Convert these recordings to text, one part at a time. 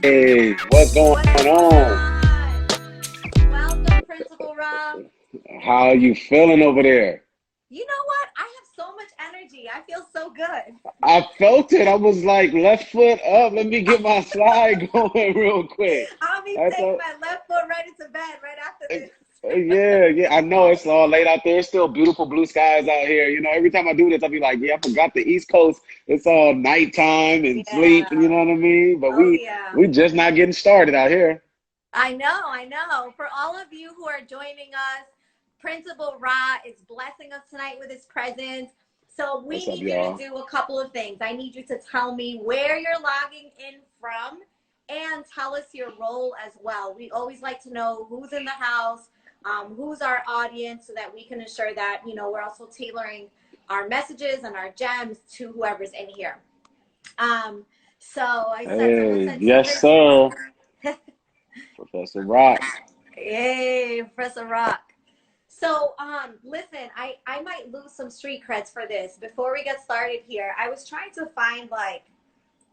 Hey, what's going What's going on? on? Welcome, Principal Rahh. How are you feeling over there? You know what? I have so much energy. I feel so good. I felt it. I was like left foot up. Let me get my slide going real quick. I'll be That's taking all. my left foot right into bed right after this. Yeah, yeah. I know it's all late out there. It's still beautiful blue skies out here. Every time I do this, I'll be like, yeah, I forgot the East Coast. It's all nighttime and sleep. You Yeah. know what I mean? But Oh, we yeah. we just not getting started out here. I know. I know. For all of you who are joining us, Principal Rahh is blessing us tonight with his presence. So we What's up, need you to y'all? do a couple of things. I need you to tell me where you're logging in from and tell us your role as well. We always like to know who's in the house, who's our audience, so that we can ensure that, we're also tailoring our messages and our gems to whoever's in here. Um, so someone Hey, said yes, secret. sir. Professor Rock. Yay, Professor Rock. So, listen, I might lose some street creds for this. Before we get started here, I was trying to find like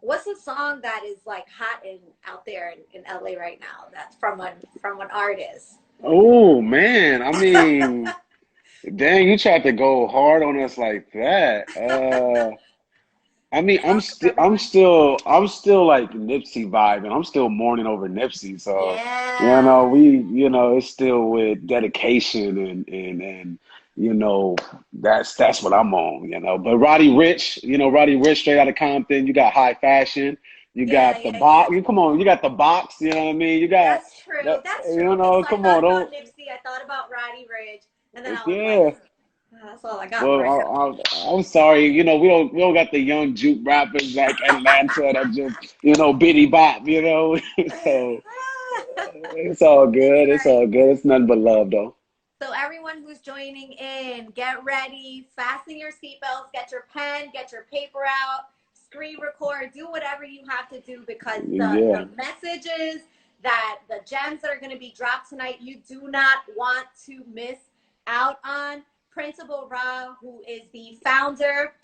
what's a song that is like hot in out there in LA right now that's from an artist. Oh man, I mean, dang, you tried to go hard on us like that. I mean, Song for everyone. I'm still like Nipsey vibing. I'm still mourning over Nipsey. So, Yeah. it's still with dedication and that's what I'm on. But Roddy Rich, Roddy Rich straight out of Compton. You got high fashion. You Yeah, got the yeah, yeah. box. You come on, you got the box. You know what I mean? You got That's true. the, That's true. Okay, so I come on, thought about don't. Nipsey, I thought about Roddy Rich, and then I was like, Yeah. that's all I got Well, right now. I'm sorry. We don't got the young juke rappers like Atlanta that just bitty bop. So it's all That's good. It's right. all good. It's nothing but love though. So everyone who's joining in, get ready, fasten your seatbelts, get your pen, get your paper out, screen record, do whatever you have to do because the Yeah. messages that the gems that are going to be dropped tonight, you do not want to miss out on. Principal Rahh, who is the founder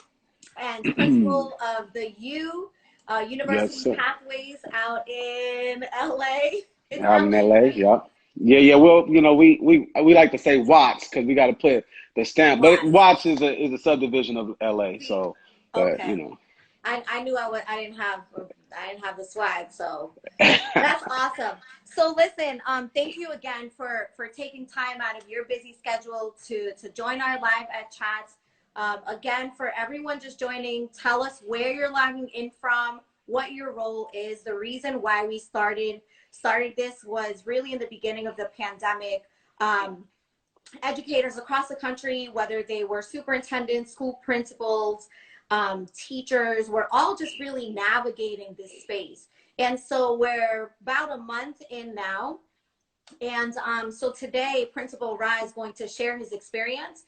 and principal of the Yes, University sir. Pathways out in LA. It's Out in LA, LA. right? Yeah. Yeah, yeah. Well, we like to say Watts because we got to put the stamp. But Watts. Watts is a subdivision of LA. So, but Okay. I knew I didn't have the swag, so that's awesome. So listen, thank you again for taking time out of your busy schedule to join our live at chats. Again, for everyone just joining, tell us where you're logging in from, what your role is. The reason why we started this was really in the beginning of the pandemic. Um, Educators across the country, whether they were superintendents, school principals, teachers, we're all just really navigating this space. And so we're about a month in now. And so today, Principal Rahh is going to share his experience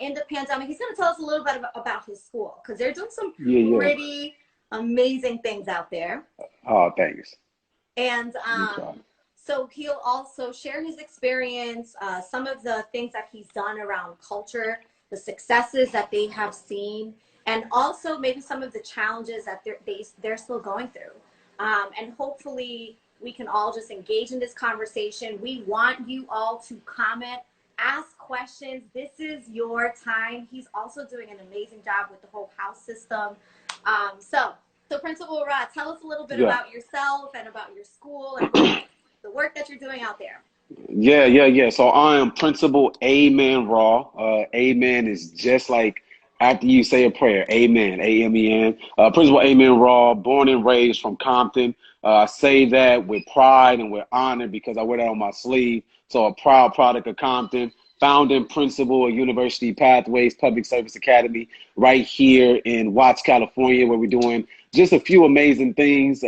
in the pandemic. He's going to tell us a little bit about his school because they're doing some yeah, yeah. pretty amazing things out there. Oh, thanks. And No problem. so he'll also share his experience, some of the things that he's done around culture, the successes that they have seen, and also maybe some of the challenges that they're still going through. And hopefully we can all just engage in this conversation. We want you all to comment, ask questions. This is your time. He's also doing an amazing job with the whole house system. So Principal Rahh, tell us a little bit Yeah. about yourself and about your school and what the work that you're doing out there. Yeah, yeah, yeah. So I am Principal Amen Rahh. Amen is just like after you say a prayer. Amen. A-M-E-N. Principal Amen Rahh, born and raised from Compton. I say that with pride and with honor because I wear that on my sleeve. So a proud product of Compton. Founding principal of University Pathways Public Service Academy right here in Watts, California, where we're doing just a few amazing things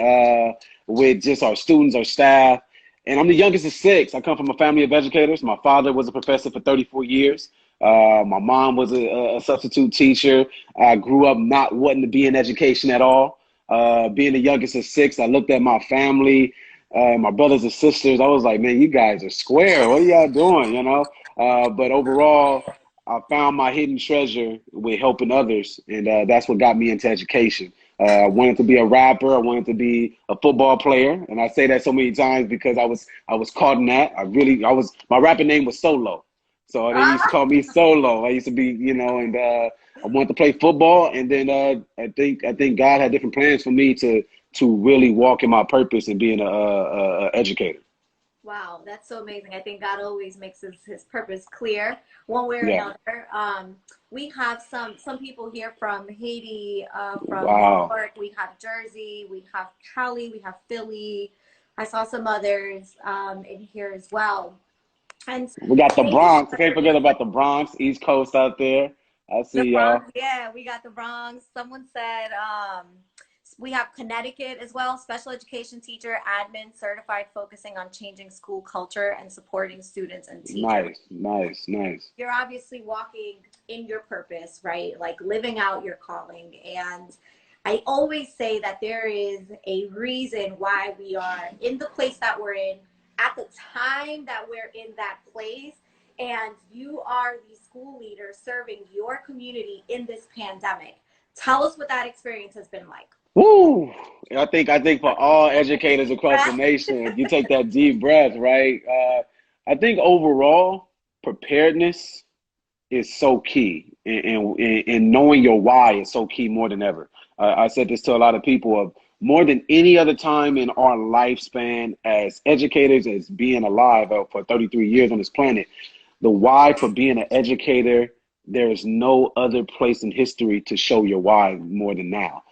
with just our students, our staff. And I'm the youngest of six. I come from a family of educators. My father was a professor for 34 years. My mom was a substitute teacher. I grew up not wanting to be in education at all. Being the youngest of six, I looked at my family, my brothers and sisters. I was like, man, you guys are square. What are y'all doing, But overall, I found my hidden treasure with helping others. And that's what got me into education. I wanted to be a rapper. I wanted to be a football player, and I say that so many times because I was caught in that. My rapper name was Solo, so they used to call me Solo. I used to be, and I wanted to play football, and then I think God had different plans for me to really walk in my purpose and being a educator. Wow, that's so amazing. I think God always makes his purpose clear one way or Yeah. another. We have some people here from Haiti, from New Wow. York. We have Jersey. We have Cali. We have Philly. I saw some others in here as well. And We got the thank you Bronx. I for can't forget about the Bronx, East Coast out there. I the see y'all. Bronx. Yeah, we got the Bronx. Someone said we have Connecticut as well, special education teacher, admin, certified, focusing on changing school culture and supporting students and teachers. Nice, nice, nice. You're obviously walking in your purpose, right? Like living out your calling. And I always say that there is a reason why we are in the place that we're in at the time that we're in that place. And you are the school leader serving your community in this pandemic. Tell us what that experience has been like. Woo! I think for all educators across the nation, if you take that deep breath, right? I think overall preparedness is so key, and knowing your why is so key more than ever. I said this to a lot of people of more than any other time in our lifespan as educators, as being alive for 33 years on this planet. The why for being an educator, there is no other place in history to show your why more than now.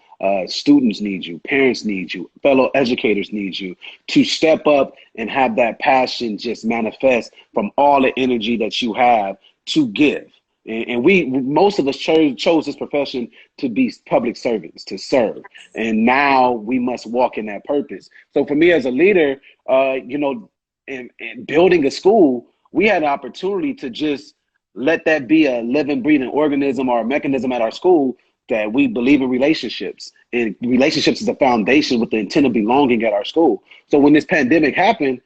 Students need you, parents need you, fellow educators need you to step up and have that passion just manifest from all the energy that you have to give. And most of us chose this profession to be public servants, to serve. And now we must walk in that purpose. So for me as a leader, in building a school, we had an opportunity to just let that be a living, breathing organism or a mechanism at our school that we believe in relationships. And relationships is the foundation with the intent of belonging at our school. So when this pandemic happened,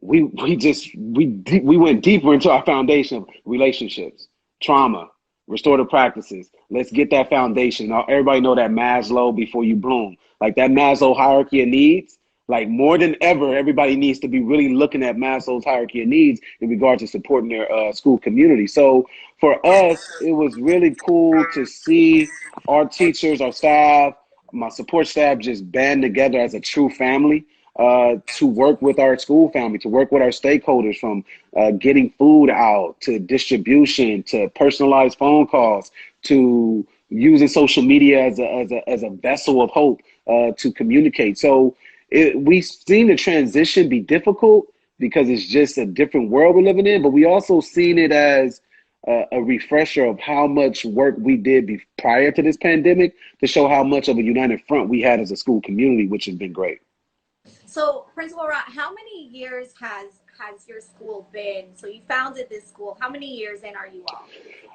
we went deeper into our foundation of relationships, trauma, restorative practices. Let's get that foundation. Now, everybody know that Maslow before you bloom. Like that Maslow hierarchy of needs, like more than ever, everybody needs to be really looking at Maslow's hierarchy of needs in regards to supporting their school community. So for us, it was really cool to see our teachers, our staff, my support staff just band together as a true family to work with our school family, to work with our stakeholders from getting food out to distribution to personalized phone calls to using social media as a vessel of hope to communicate. So we've seen the transition be difficult because it's just a different world we're living in, but we also seen it as a refresher of how much work we did prior to this pandemic to show how much of a united front we had as a school community, which has been great. So, Principal Rahh, how many years has your school been? So you founded this school. How many years in are you all?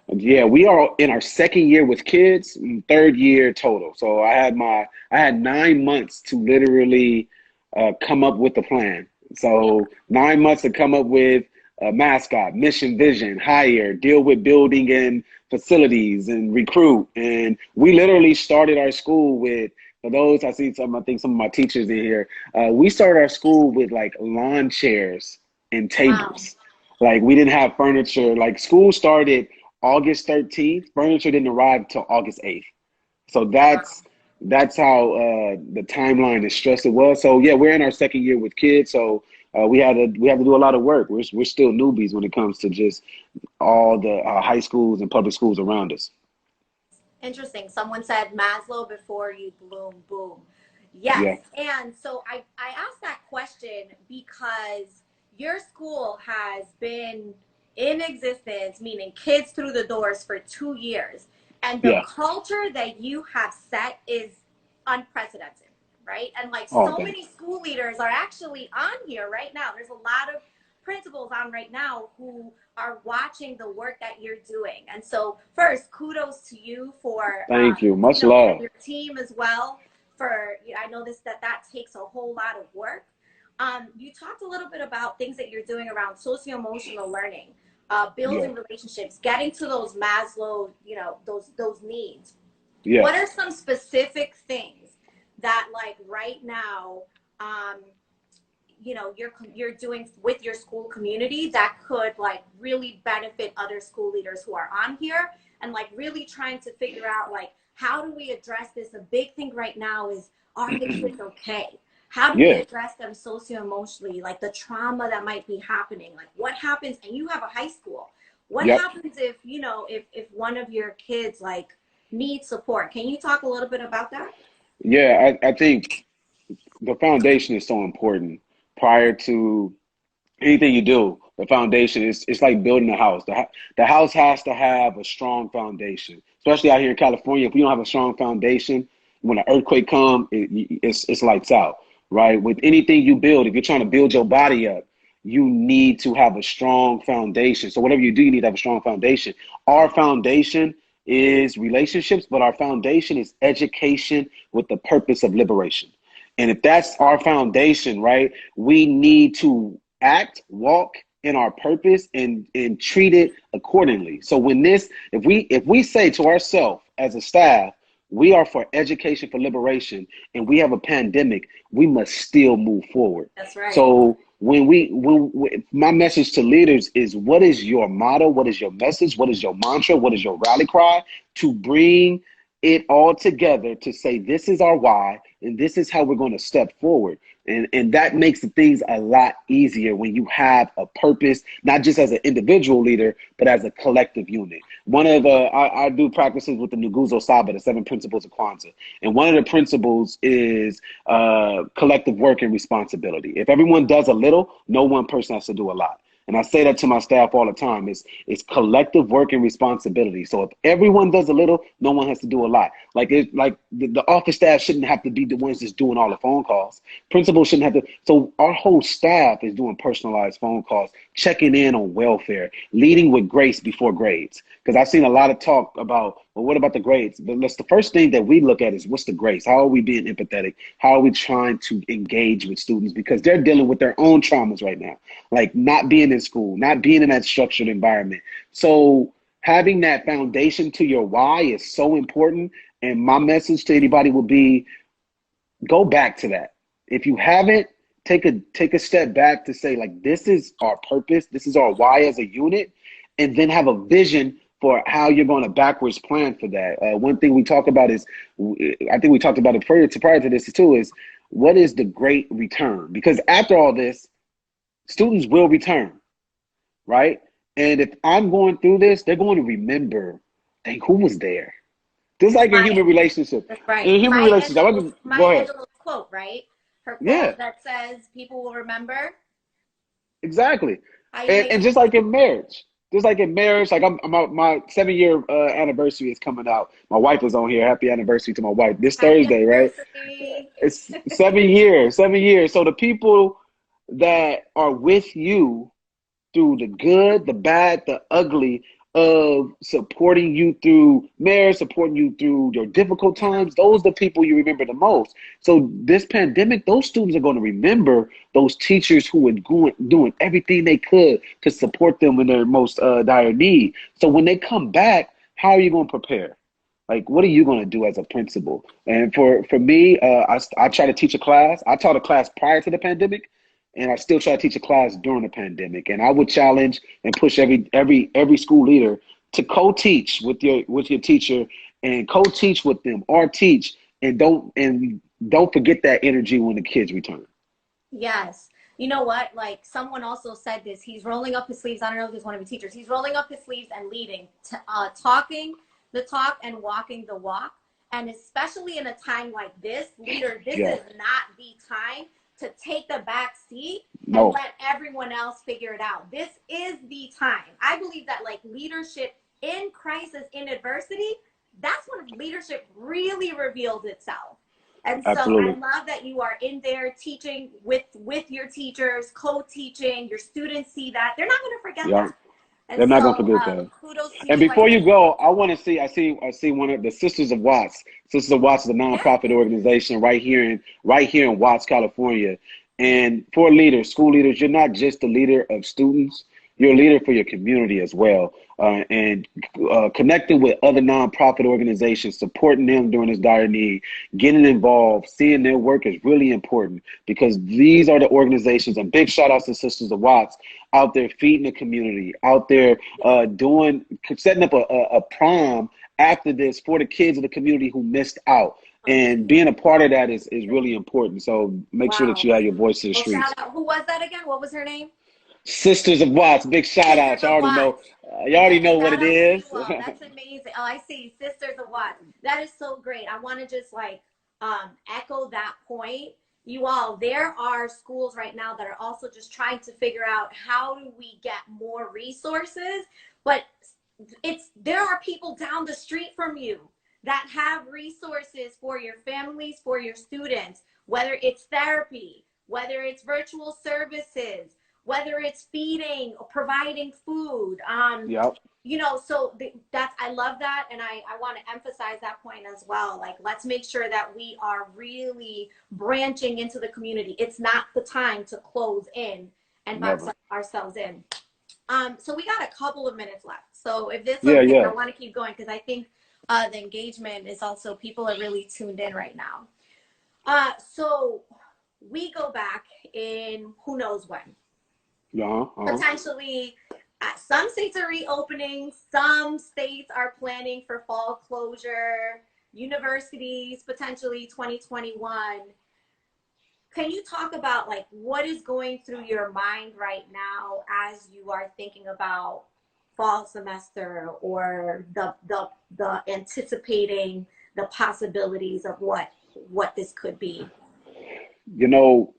Yeah, we are in our second year with kids, third year total. So I had 9 months to literally come up with a plan. So 9 months to come up with a mascot, mission, vision, hire, deal with building and facilities and recruit. And we literally started our school with, for those, I think some of my teachers in here, we started our school with like lawn chairs and Wow. tables. Like we didn't have furniture. Like school started August 13th. Furniture didn't arrive until August 8th. So that's how the timeline and stress it was. So yeah, we're in our second year with kids. So we had to do a lot of work. We're still newbies when it comes to just all the high schools and public schools around us. Interesting. Someone said Maslow before you bloom, boom. Yes. Yeah. And so I asked that question because your school has been in existence, meaning kids through the doors for 2 years. And the Yeah. culture that you have set is unprecedented, right? And like Oh, so many thanks. school leaders are actually on here right now. There's a lot of principals on right now who are watching the work that you're doing. And so first, kudos to you for, Thank you. Much and love. your team as well for, I know that takes a whole lot of work. You talked a little bit about things that you're doing around socio-emotional learning, Yeah. building relationships, getting to those Maslow, those needs. Yeah. What are some specific things that like right now, you know, you're doing with your school community that could like really benefit other school leaders who are on here, and like really trying to figure out like, how do we address this? A big thing right now is, are the kids okay? How do we address them socio-emotionally, like the trauma that might be happening? Like what happens, and you have a high school, what happens if, you know, if one of your kids like needs support? Can you talk a little bit about that? Yeah, I think the foundation is so important prior to anything you do. The foundation is, it's like building a house. The house has to have a strong foundation, especially out here in California. If we don't have a strong foundation, when an earthquake comes, it's lights out, right? With anything you build, if you're trying to build your body up, you need to have a strong foundation. So whatever you do, you need to have a strong foundation. Our foundation is relationships, but our foundation is education with the purpose of liberation. And if that's our foundation, right, we need to act, walk in our purpose, and treat it accordingly. So when this, if we say to ourselves as a staff, we are for education, for liberation, and we have a pandemic, we must still move forward. That's right. So when my message to leaders is, what is your motto? What is your message? What is your mantra? What is your rally cry? To bring it all together to say, this is our why, and this is how we're going to step forward. And that makes things a lot easier when you have a purpose, not just as an individual leader, but as a collective unit. One of I do practices with the Nguzo Saba, the 7 principles of Kwanzaa. And one of the principles is collective work and responsibility. If everyone does a little, no one person has to do a lot. And I say that to my staff all the time. It's collective work and responsibility. So if everyone does a little, no one has to do a lot. Like the office staff shouldn't have to be the ones that's doing all the phone calls. Principals shouldn't have to. So our whole staff is doing personalized phone calls, checking in on welfare, leading with grace before grades. Because I've seen a lot of talk about, well, what about the grades? But the first thing that we look at is, what's the grace? How are we being empathetic? How are we trying to engage with students? Because they're dealing with their own traumas right now, like not being in school, not being in that structured environment. So having that foundation to your why is so important. And my message to anybody will be, go back to that. If you haven't, take a step back to say, like, this is our purpose. This is our why as a unit. And then have a vision for how you're going to backwards plan for that. One thing we talk about is, I think we talked about it prior to this too, is what is the great return? Because after all this, students will return, right? And if I'm going through this, they're going to remember, dang, who was there? Just like in human relationship. That's right. In human relationship, go ahead. Angel's quote, right? Her quote that says, people will remember. Exactly. And just like in marriage. Like I'm my 7-year anniversary is coming out. My wife is on here. Happy anniversary to my wife. This Thursday, right? It's 7 years. 7 years. So the people that are with you through the good, the bad, the ugly, of supporting you through marriage, supporting you through your difficult times, those are the people you remember the most. So this pandemic, those students are going to remember those teachers who were doing everything they could to support them in their most dire need. So when they come back, how are you going to prepare? Like, what are you going to do as a principal? And for me, I try to teach a class. I taught a class prior to the pandemic, and I still try to teach a class during the pandemic. And I would challenge and push every school leader to co-teach with your teacher, and co-teach with them, or teach, and don't forget that energy when the kids return. Yes. You know what? Like, someone also said this. He's rolling up his sleeves. I don't know if it's one of the teachers. He's rolling up his sleeves and leading, talking the talk and walking the walk. And especially in a time like this, leader, this is not the time to take the back seat and let everyone else figure it out. This is the time. I believe that, like, leadership in crisis, in adversity, that's when leadership really reveals itself. And so I love that you are in there teaching with your teachers, co-teaching. Your students see that. They're not going to forget that. And they're not going to forget that. Kudos to and you. Before you go, I want to see, I see one of the Sisters of Watts. Sisters of Watts is a nonprofit organization right here in Watts, California. And for leaders, school leaders, you're not just a leader of students, you're a leader for your community as well. and connecting with other nonprofit organizations, supporting them during this dire need, getting involved, seeing their work is really important, because these are the organizations, and big shout outs to Sisters of Watts, out there feeding the community, out there setting up a prom after this for the kids of the community who missed out. And being a part of that is really important. So make sure that you have your voice in the streets. Shout out. Who was that again? What was her name? Sisters of Watts, big shout out. You already know. You already know what it is. That's amazing. Oh, I see. Sisters of Watts. That is so great. I want to just like echo that point. You all, there are schools right now that are also just trying to figure out how do we get more resources, but there are people down the street from you that have resources for your families, for your students, whether it's therapy, whether it's virtual services, whether it's feeding or providing food. You know, so that's, I love that. And I want to emphasize that point as well. Like, let's make sure that we are really branching into the community. It's not the time to close in and box ourselves in. So we got a couple of minutes left. So if this okay, I want to keep going, because I think the engagement is also, people are really tuned in right now. So we go back in who knows when. Potentially, some states are reopening, some states are planning for fall closure, universities potentially 2021. Can you talk about like what is going through your mind right now as you are thinking about fall semester, or the anticipating the possibilities of what this could be? You know,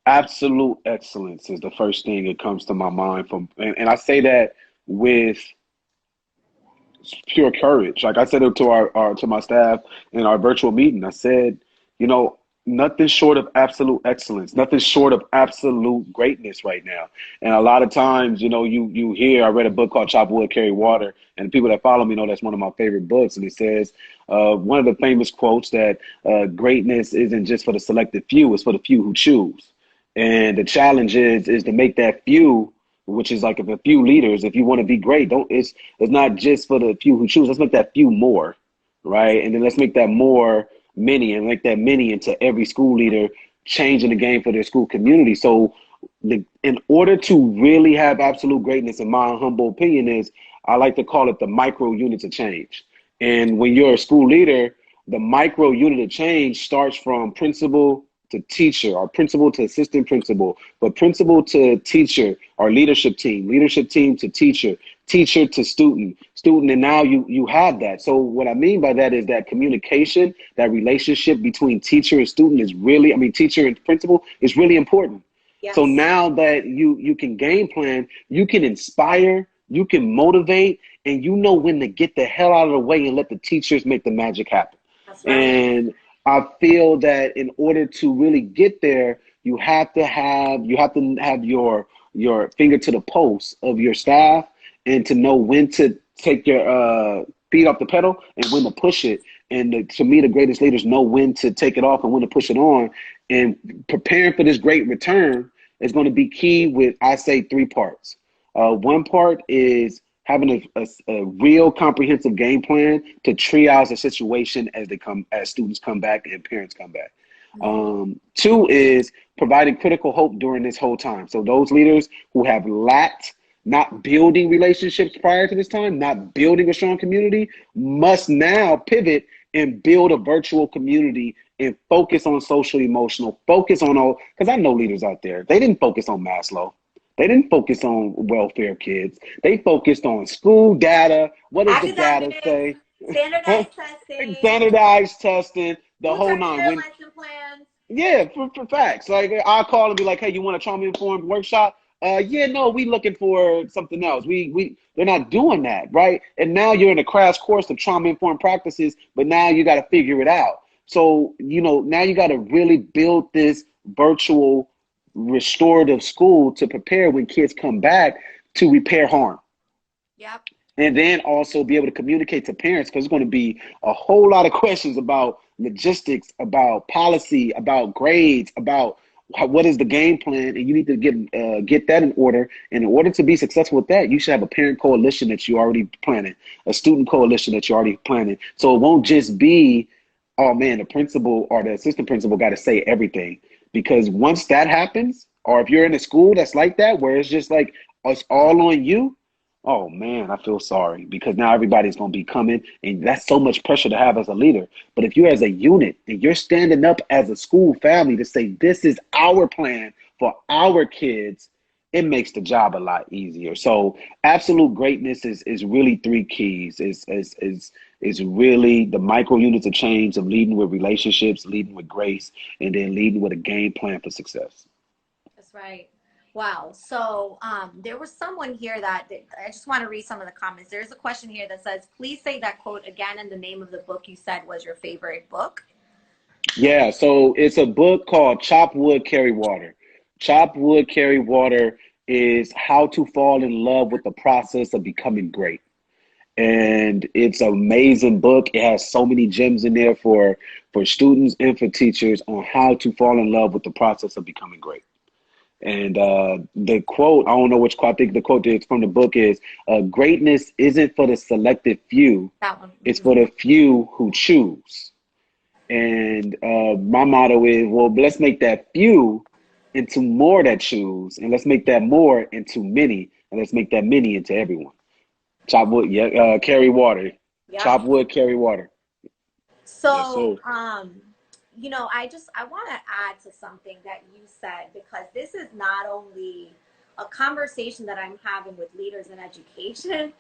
absolute excellence is the first thing that comes to my mind and I say that with pure courage. Like I said it to my staff in our virtual meeting. I said, you know, nothing short of absolute excellence, nothing short of absolute greatness right now. And a lot of times, you know, you hear, I read a book called Chop Wood, Carry Water, and people that follow me know that's one of my favorite books. And it says, one of the famous quotes that greatness isn't just for the selected few, it's for the few who choose. And the challenge is to make that few, which is like if a few leaders, if you want to be great, it's not just for the few who choose. Let's make that few more, right? And then let's make that more many, and make that many into every school leader changing the game for their school community. So in order to really have absolute greatness, in my humble opinion, is I like to call it the micro units of change. And when you're a school leader, the micro unit of change starts from principal to teacher, or principal to assistant principal, but principal to teacher, or leadership team to teacher, teacher to student, and now you have that. So what I mean by that is that communication, that relationship between teacher and student is really, teacher and principal is really important. Yes. So now that you can game plan, you can inspire, you can motivate, and you know when to get the hell out of the way and let the teachers make the magic happen. That's right. And I feel that in order to really get there, you have to have your finger to the pulse of your staff, and to know when to take your feet off the pedal and when to push it. And to me, the greatest leaders know when to take it off and when to push it on. And preparing for this great return is going to be key with, I say, 3 parts. One part is having a real comprehensive game plan to triage a situation as students come back and parents come back. 2 is providing critical hope during this whole time. So those leaders who have lacked not building relationships prior to this time, not building a strong community, must now pivot and build a virtual community and focus on social emotional, focus on all, because I know leaders out there, they didn't focus on Maslow. They didn't focus on welfare kids. They focused on school data. What does the data say? Standardized testing. Standardized testing, the whole 9. Lesson plans. Yeah, for facts. Like, I'll call and be like, hey, you want a trauma-informed workshop? Yeah, no, we looking for something else. They're not doing that, right? And now you're in a crash course of trauma-informed practices, but now you got to figure it out. So, you know, now you got to really build this virtual restorative school to prepare when kids come back to repair harm. Yep. And then also be able to communicate to parents, because there's going to be a whole lot of questions about logistics, about policy, about grades, about what is the game plan, and you need to get that in order. And in order to be successful with that, you should have a parent coalition that you already planning, a student coalition that you already planning. So it won't just be, oh man, the principal or the assistant principal got to say everything. Because once that happens, or if you're in a school that's like that, where it's just like it's all on you, oh man, I feel sorry, because now everybody's going to be coming, and that's so much pressure to have as a leader. But if you're as a unit and you're standing up as a school family to say, this is our plan for our kids, it makes the job a lot easier. So absolute greatness is really three keys. Is really the micro units of change of leading with relationships, leading with grace, and then leading with a game plan for success. That's right. Wow. So there was someone here that I just want to read some of the comments. There's a question here that says, please say that quote again and the name of the book you said was your favorite book. Yeah, so it's a book called Chop Wood, Carry Water. Chop Wood, Carry Water is how to fall in love with the process of becoming great. And it's an amazing book. It has so many gems in there for students and for teachers on how to fall in love with the process of becoming great. And the quote, I don't know which quote, I think the quote is from the book is, greatness isn't for the selected few, That one. it's for the few who choose. And my motto is, well, let's make that few into more that choose, and let's make that more into many, and let's make that many into everyone. Chop wood, yeah, carry water. Yep. Chop wood, carry water. Yes, So, sir. you know, I want to add to something that you said, because this is not only a conversation that I'm having with leaders in education,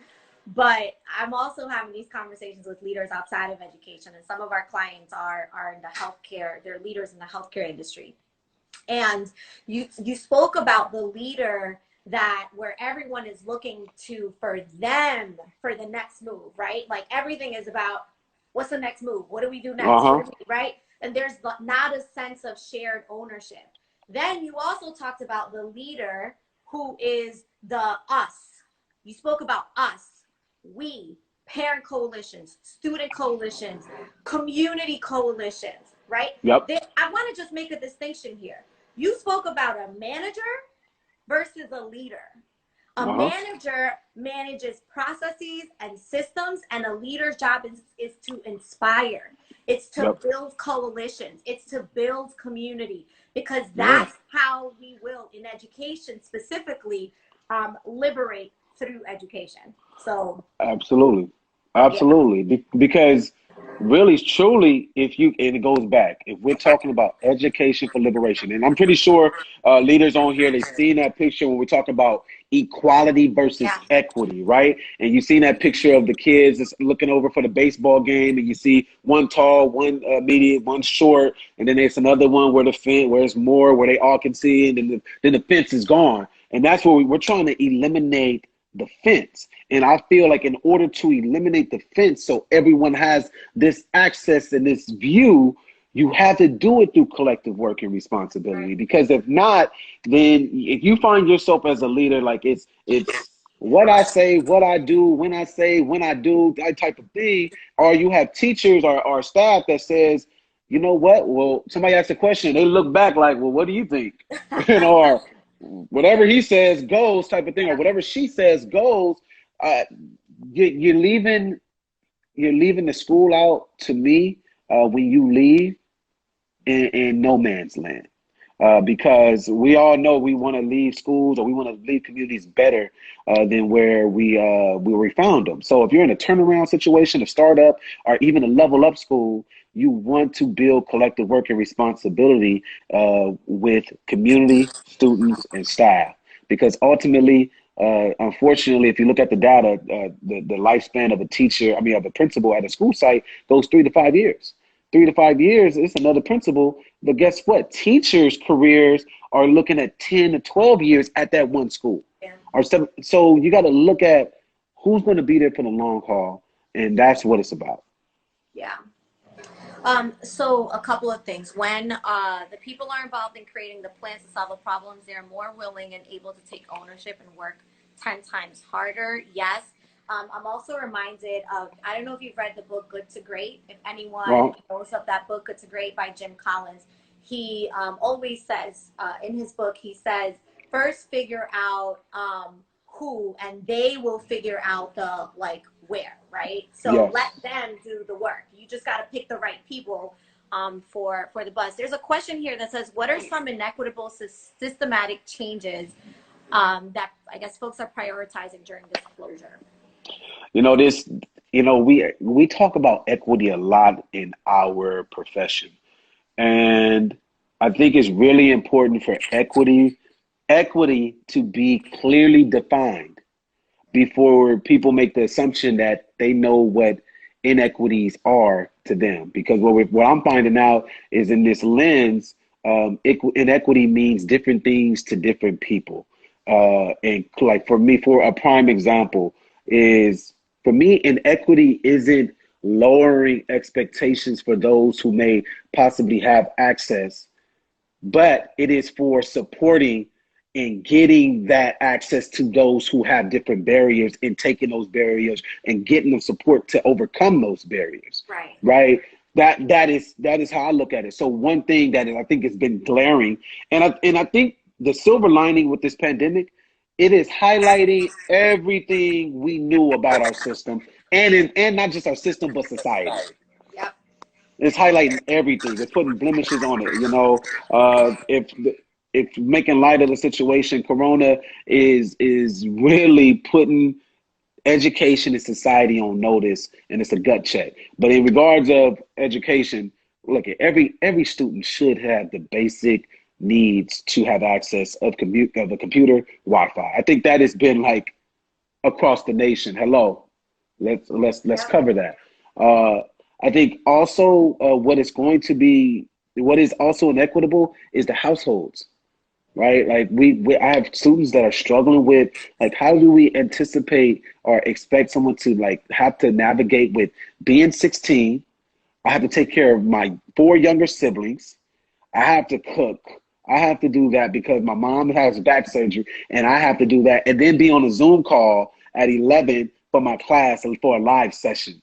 but I'm also having these conversations with leaders outside of education. And some of our clients are in the healthcare, they're leaders in the healthcare industry. And you spoke about the leader that where everyone is looking to for them for the next move, right? Like everything is about what's the next move? What do we do next? Uh-huh. Right? And there's not a sense of shared ownership. Then you also talked about the leader who is the us. You spoke about us, we, parent coalitions, student coalitions, community coalitions, right? Yep. I want to just make a distinction here. You spoke about a manager versus a leader. A Uh-huh. manager manages processes and systems, and a leader's job is to inspire. It's to Yep. build coalitions. It's to build community, because Yeah. that's how we will, in education specifically, liberate through education. So, Absolutely. yeah. Absolutely. Because really, truly, if you, and it goes back, if we're talking about education for liberation, and I'm pretty sure leaders on here, they've seen that picture when we talk about equality versus Yeah. equity, right? And you've seen that picture of the kids that's looking over for the baseball game, and you see one tall, one medium, one short, and then there's another one where the fence, where it's more, where they all can see, and then the fence is gone. And that's where we're trying to eliminate the fence. And I feel like in order to eliminate the fence so everyone has this access and this view, you have to do it through collective work and responsibility. Because if not, then if you find yourself as a leader, like it's what I say, what I do, when I say, when I do, that type of thing, or you have teachers or staff that says, you know what? Well, somebody asks a question, they look back like, well, what do you think? Or whatever he says goes type of thing, or Yeah. whatever she says goes. Uh, you're leaving the school out to me when you leave in no man's land. Because we all know we want to leave schools, or we want to leave communities better than where we found them. So if you're in a turnaround situation, a startup, or even a level up school, you want to build collective work and responsibility with community, students, and staff. Because ultimately, unfortunately, if you look at the data, the lifespan of a teacher, I mean, of a principal at a school site goes 3 to 5 years. 3 to 5 years, it's another principal. But guess what? Teachers' careers are looking at 10 to 12 years at that one school. Yeah. Or so you got to look at who's going to be there for the long haul, and that's what it's about. Yeah. So a couple of things. When the people are involved in creating the plans to solve the problems, they're more willing and able to take ownership and work 10 times harder. Yes. I'm also reminded of, I don't know if you've read the book Good to Great. If anyone Well, knows of that book, Good to Great by Jim Collins, he always says in his book, he says, first figure out who, and they will figure out the like where, right? So Yes. let them do the work. You just got to pick the right people for the bus. There's a question here that says, what are some inequitable systematic changes that I guess folks are prioritizing during this closure? You know, this, we talk about equity a lot in our profession. And I think it's really important for equity to be clearly defined before people make the assumption that they know what inequities are to them. Because what I'm finding out is in this lens, inequity means different things to different people. And like for me, for a prime example is, for me, inequity isn't lowering expectations for those who may possibly have access, but it is for supporting and getting that access to those who have different barriers, and taking those barriers and getting them support to overcome those barriers. Right. Right. That is how I look at it. So one thing that I think has been glaring, and I think the silver lining with this pandemic, it is highlighting everything we knew about our system, and not just our system, but society. Yep. It's highlighting everything. It's putting blemishes on it. If making light of the situation, Corona is really putting education and society on notice, and it's a gut check. But in regards of education, look, at every student should have the basic needs to have access of a computer, Wi-Fi. I think that has been like across the nation. Hello, let's cover that. I think also what is also inequitable is the households, right? Like I have students that are struggling with, like, how do we anticipate or expect someone to like have to navigate with being 16? I have to take care of my 4 younger siblings. I have to cook. I have to do that because my mom has back surgery, and I have to do that, and then be on a Zoom call at 11 for my class and for a live session,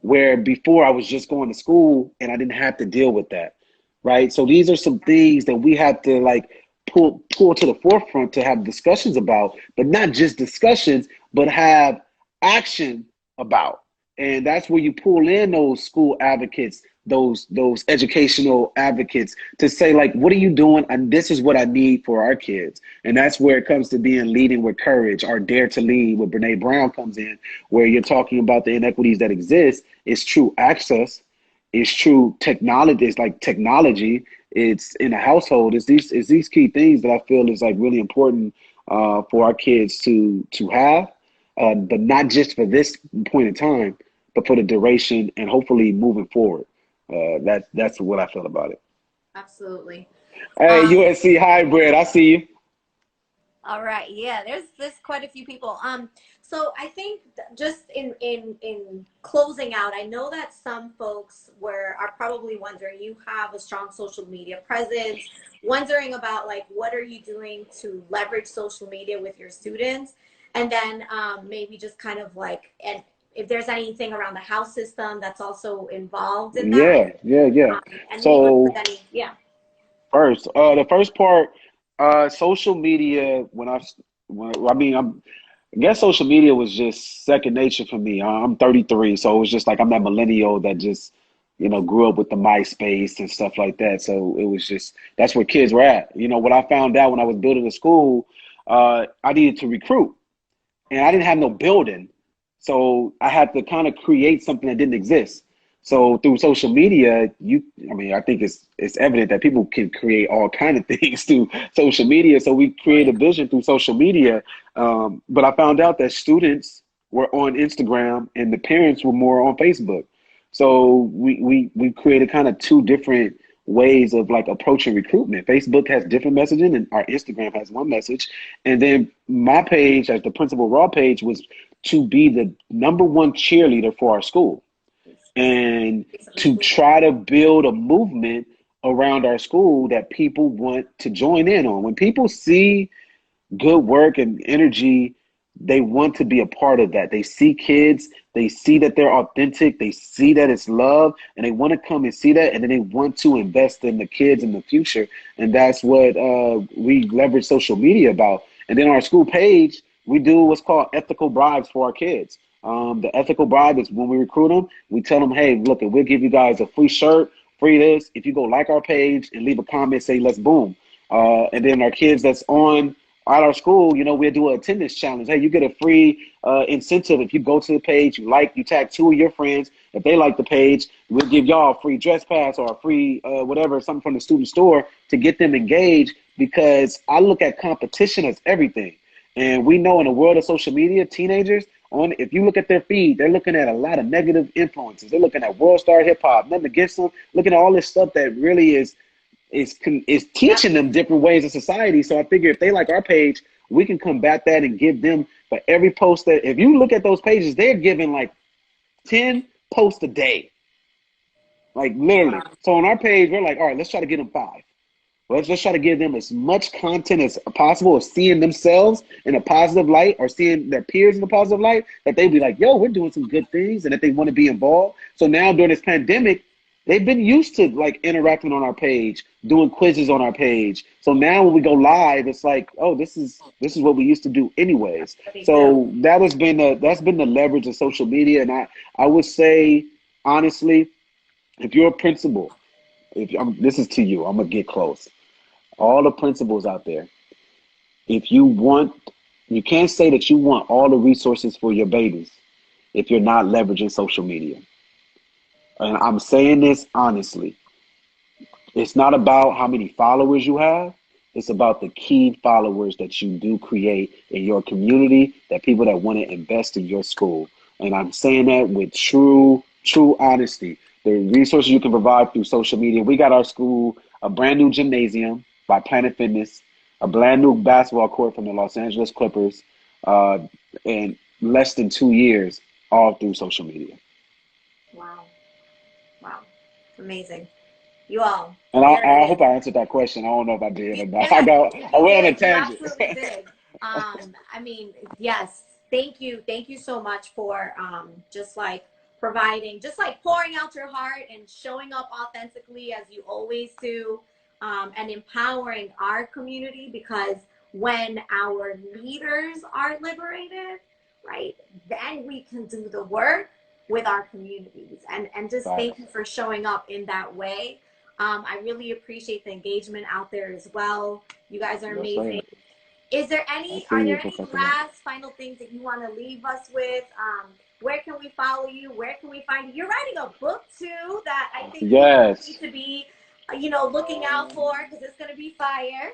where before I was just going to school and I didn't have to deal with that, right? So these are some things that we have to like pull to the forefront to have discussions about, but not just discussions, but have action about. And that's where you pull in those school advocates, those educational advocates, to say, like, what are you doing? And this is what I need for our kids. And that's where it comes to being leading with courage, or dare to lead, where Brene Brown comes in, where you're talking about the inequities that exist. It's true access, it's true technology, it's like technology, it's in a household. It's these key things that I feel is like really important for our kids to have, but not just for this point in time, but for the duration and hopefully moving forward. That's what I feel about it. Absolutely. Hey, USC hybrid, I see you. All right. Yeah, there's quite a few people. So I think just in closing out, I know that some folks are probably wondering, you have a strong social media presence, wondering about like, what are you doing to leverage social media with your students? And then maybe just kind of like, and if there's anything around the house system that's also involved in that. Yeah. And So yeah. first, the first part, social media. I guess social media was just second nature for me. I'm 33, so it was just like I'm that millennial that just, grew up with the MySpace and stuff like that. So it was just, that's where kids were at. What I found out when I was building a school, I needed to recruit, and I didn't have no building. So I had to kind of create something that didn't exist. So through social media, I think it's evident that people can create all kind of things through social media. So we create a vision through social media. But I found out that students were on Instagram and the parents were more on Facebook. So we created kind of 2 different ways of like approaching recruitment. Facebook has different messaging, and our Instagram has one message. And then my page, as the Principal Rahh page, was to be the #1 cheerleader for our school, and to try to build a movement around our school that people want to join in on. When people see good work and energy they want to be a part of that. They see kids, they see that they're authentic, they see that it's love, and they want to come and see that, and then they want to invest in the kids in the future. And that's what we leverage social media about. And then our school page, we do what's called ethical bribes for our kids. The ethical bribe is when we recruit them, we tell them, hey, look, we'll give you guys a free shirt, free this, if you go like our page and leave a comment, say, let's boom. And then our kids that's on at our school, you know, we'll do an attendance challenge. Hey, you get a free incentive if you go to the page, you tag 2 of your friends. If they like the page, we'll give y'all a free dress pass or a free whatever, something from the student store to get them engaged, because I look at competition as everything. And we know in the world of social media, teenagers, if you look at their feed, they're looking at a lot of negative influences. They're looking at world star hip hop, nothing against them, looking at all this stuff that really is teaching them different ways of society. So I figure if they like our page, we can combat that and give them, for every post that, if you look at those pages, they're giving like 10 posts a day, like literally. So on our page, we're like, all right, let's try to get them 5. Let's try to give them as much content as possible of seeing themselves in a positive light, or seeing their peers in a positive light, that they be like, yo, we're doing some good things, and that they want to be involved. So now during this pandemic, they've been used to like interacting on our page, doing quizzes on our page. So now when we go live, it's like, oh, this is what we used to do anyways. So that's been the leverage of social media. And I would say, honestly, if you're a principal, this is to you, I'm gonna get close. All the principals out there, if you can't say that you want all the resources for your babies if you're not leveraging social media. And I'm saying this honestly. It's not about how many followers you have. It's about the key followers that you do create in your community, that people that want to invest in your school. And I'm saying that with true honesty. The resources you can provide through social media. We got our school a brand new gymnasium by Planet Fitness, a brand new basketball court from the Los Angeles Clippers, in less than 2 years, all through social media. Wow. Wow. Amazing. You all. And I hope I answered that question. I don't know if I did or not. I went on a tangent. You absolutely did. I mean, yes. Thank you. Thank you so much for just like providing, just like pouring out your heart and showing up authentically as you always do, and empowering our community, because when our leaders are liberated, right, then we can do the work with our communities. And just thank you for showing up in that way. I really appreciate the engagement out there as well. You guys are amazing. Are there any last final things that you want to leave us with? Where can we follow you? Where can we find you? You're writing a book too that I think people need to be, looking out for, because it's going to be fire.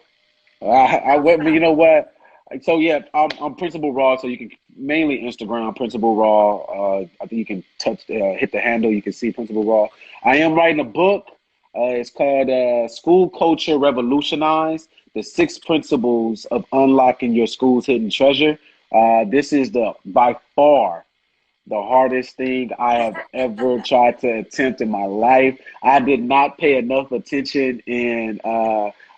I went, you know what? So yeah, I'm Principal Rahh. So you can mainly Instagram Principal Rahh. I think you can hit the handle. You can see Principal Rahh. I am writing a book. It's called School Culture Revolutionized: The 6 Principles of Unlocking Your School's Hidden Treasure. This is by far the hardest thing I have ever tried to attempt in my life. I did not pay enough attention in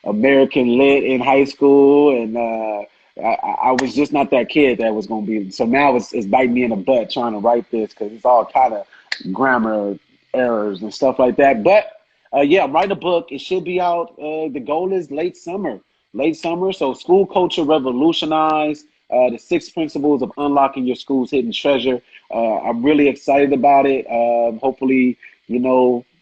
American Lit in high school, and I was just not that kid that was going to be. So now it's biting me in the butt trying to write this, because it's all kind of grammar errors and stuff like that. But yeah, I'm writing a book. It should be out. The goal is late summer. So School Culture Revolutionized, the 6 Principles of Unlocking Your School's Hidden Treasure. I'm really excited about it. Hopefully,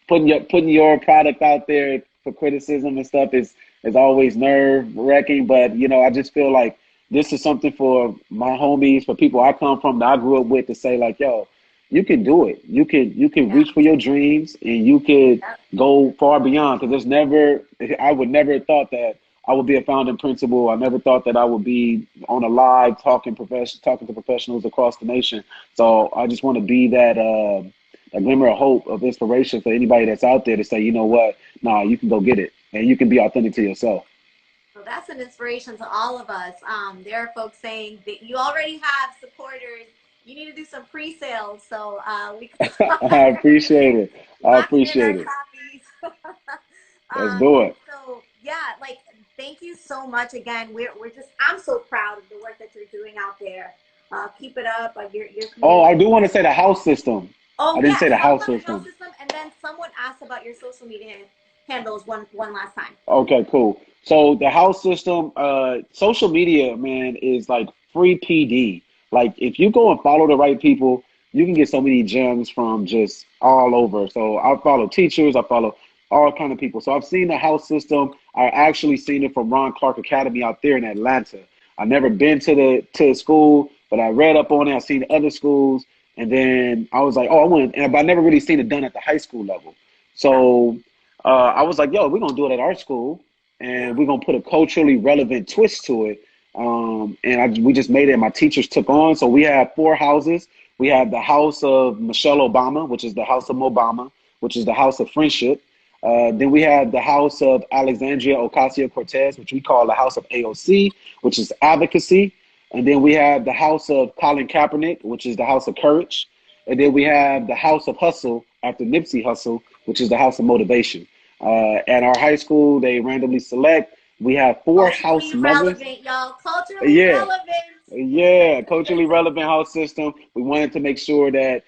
putting your product out there for criticism and stuff is always nerve wracking. But I just feel like this is something for my homies, for people I come from, that I grew up with, to say like, yo, you can do it. You can reach for your dreams, and you can go far beyond. Because I would never have thought that I would be a founding principal. I never thought that I would be on a live talking to professionals across the nation. So I just want to be that a glimmer of hope, of inspiration for anybody that's out there to say, you know what, nah, you can go get it, and you can be authentic to yourself. So that's an inspiration to all of us. There are folks saying that you already have supporters. You need to do some pre-sales, so we can I appreciate it. Let's do it. So yeah, thank you so much again. I'm so proud of the work that you're doing out there. Keep it up. You're Oh, I communicating. do want to say the house system. I Oh didn't yeah, say the talk house about the house system. system, and then someone asked about your social media handles one last time. Okay, cool. So the house system, social media, man, is like free PD. Like if you go and follow the right people, you can get so many gems from just all over. So I follow teachers, I follow all kind of people. So I've seen the house system. I actually seen it from Ron Clark Academy out there in Atlanta. I've never been to the school, but I read up on it. I've seen the other schools, and then I was like, oh, I want, but I never really seen it done at the high school level. Yeah, So I was like, yo, we're gonna do it at our school, yeah. and we're gonna put a culturally relevant twist to it. We just made it. And my teachers took on. So we have four houses. We have the house of Michelle Obama, which is the house of Obama, which is the house of friendship. Then we have the house of Alexandria Ocasio-Cortez, which we call the house of AOC, which is advocacy. And then we have the house of Colin Kaepernick, which is the house of courage. And then we have the house of hustle after Nipsey Hussle, which is the house of motivation. At our high school, they randomly select. We have four house Culturally members. relevant, y'all. Culturally Yeah, relevant. yeah, culturally relevant house system. We wanted to make sure that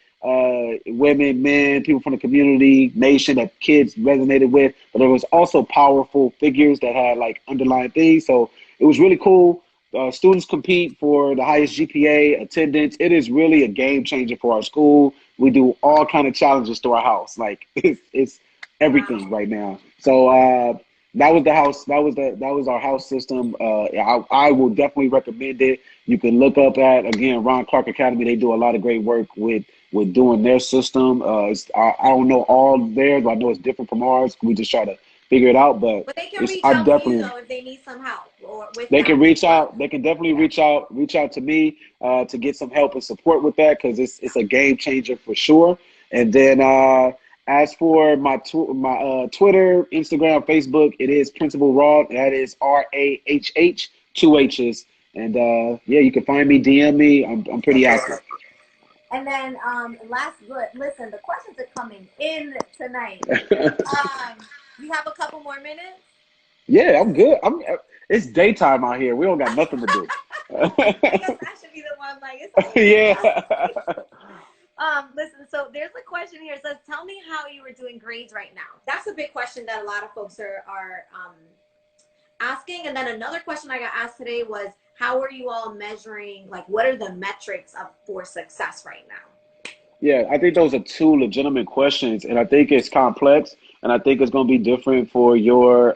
women, men, people from the community, nation that kids resonated with, but there was also powerful figures that had like underlying things. So it was really cool. Students compete for the highest GPA attendance. It is really a game changer for our school. We do all kind of challenges to our house. Like it's everything Wow. right now. So that was the house. That was our house system. I will definitely recommend it. You can look up at again Ron Clark Academy. They do a lot of great work with doing their system. I don't know all theirs, but I know it's different from ours. We just try to figure it out. But But they can it's reach I out to you definitely though if they need some help or with they that can as reach well. out. They can definitely Yeah. reach out to me to get some help and support with that because it's a game changer for sure. And then as for my Twitter, Instagram, Facebook, it is Principal Raw. That is RAHH, two H's. And yeah, you can find me, DM me. I'm pretty active. And then listen, the questions are coming in tonight. You have a couple more minutes? Yeah, I'm good. It's daytime out here. We don't got nothing to do. I guess I should be the one like it's only Yeah. 8:30. Listen, so there's a question here. It says, tell me how you were doing grades right now. That's a big question that a lot of folks are asking. And then another question I got asked today was, how are you all measuring, like, what are the metrics for success right now? Yeah, I think those are two legitimate questions, and I think it's complex, and I think it's going to be different for your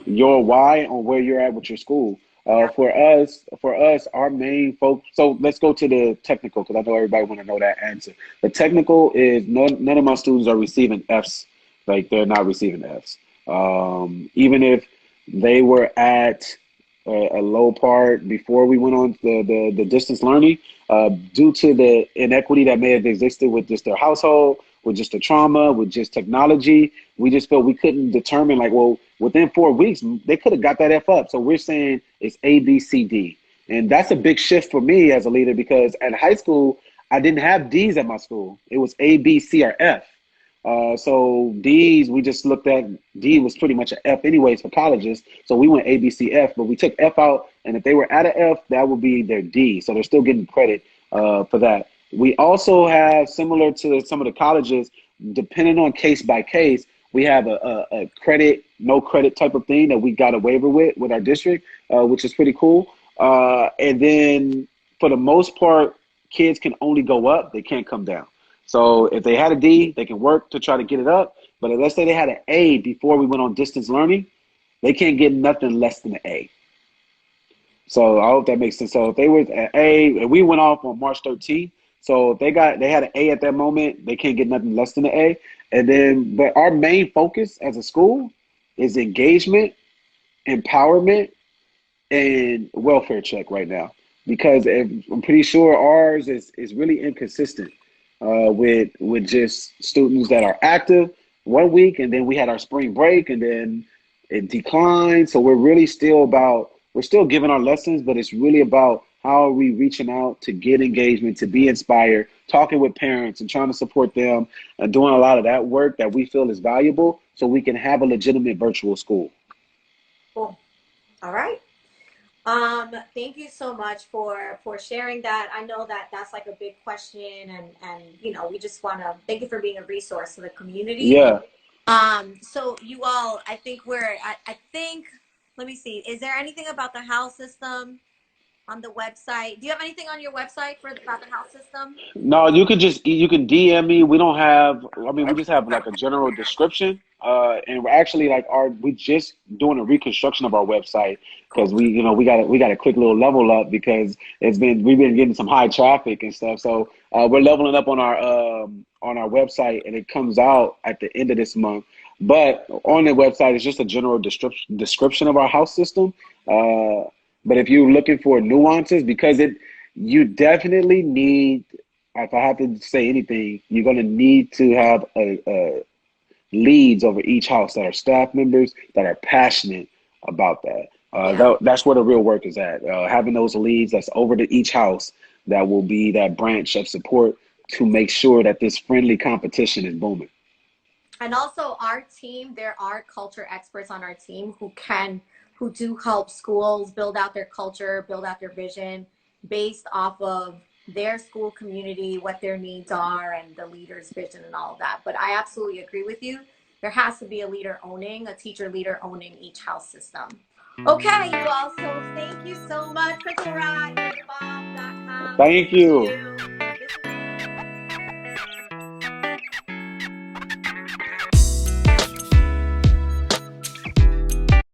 why on where you're at with your school. Yeah. For us, our main focus. So let's go to the technical because I know everybody want to know that answer. The technical is none of my students are receiving Fs, like they're not receiving Fs. Even if they were at a low part before we went on the distance learning, due to the inequity that may have existed with just their household, with just the trauma, with just technology. We just felt we couldn't determine, like, well, within 4 weeks, they could have got that F up. So we're saying it's A, B, C, D. And that's a big shift for me as a leader because at high school, I didn't have D's at my school. It was A, B, C, or F. So D's, we just looked at D was pretty much an F anyways for colleges. So we went A, B, C, F, but we took F out. And if they were at an F, that would be their D. So they're still getting credit for that. We also have, similar to some of the colleges, depending on case by case, we have a credit, no credit type of thing that we got a waiver with our district, which is pretty cool. And then for the most part, kids can only go up, they can't come down. So if they had a D, they can work to try to get it up. But let's say they had an A before we went on distance learning, they can't get nothing less than an A. So I hope that makes sense. So if they were at A, and we went off on March 13th, so if they had an A at that moment, they can't get nothing less than an A. And then, but our main focus as a school is engagement, empowerment, and welfare check right now. Because I'm pretty sure ours is really inconsistent with just students that are active 1 week, and then we had our spring break, and then it declined. So we're still giving our lessons, but it's really about how are we reaching out to get engagement, to be inspired, talking with parents and trying to support them and doing a lot of that work that we feel is valuable so we can have a legitimate virtual school. Cool. All right. Thank you so much for sharing that. I know that that's like a big question, and you know, we just want to thank you for being a resource to the community. Yeah. So you all, I think I think, let me see, is there anything about the house system on the website? Do you have anything on your website about the house system? No, you can DM me. We don't have. I mean, we just have like a general description. And we're actually we just doing a reconstruction of our website because Cool. we got a quick little level up because we've been getting some high traffic and stuff. So we're leveling up on our website, and it comes out at the end of this month. But on the website, it's just a general description of our house system. But if you're looking for nuances, because you definitely need, if I have to say anything, you're going to need to have leads over each house that are staff members that are passionate about that. Yeah. That's where the real work is at. Having those leads that's over to each house that will be that branch of support to make sure that this friendly competition is booming. And also our team, there are culture experts on our team who do help schools build out their culture, build out their vision based off of their school community, what their needs are, and the leader's vision and all of that. But I absolutely agree with you. There has to be a teacher leader owning each house system. Okay, you all. So thank you so much, Principal Rahh. You're the bomb.com. Thank Thank you. you.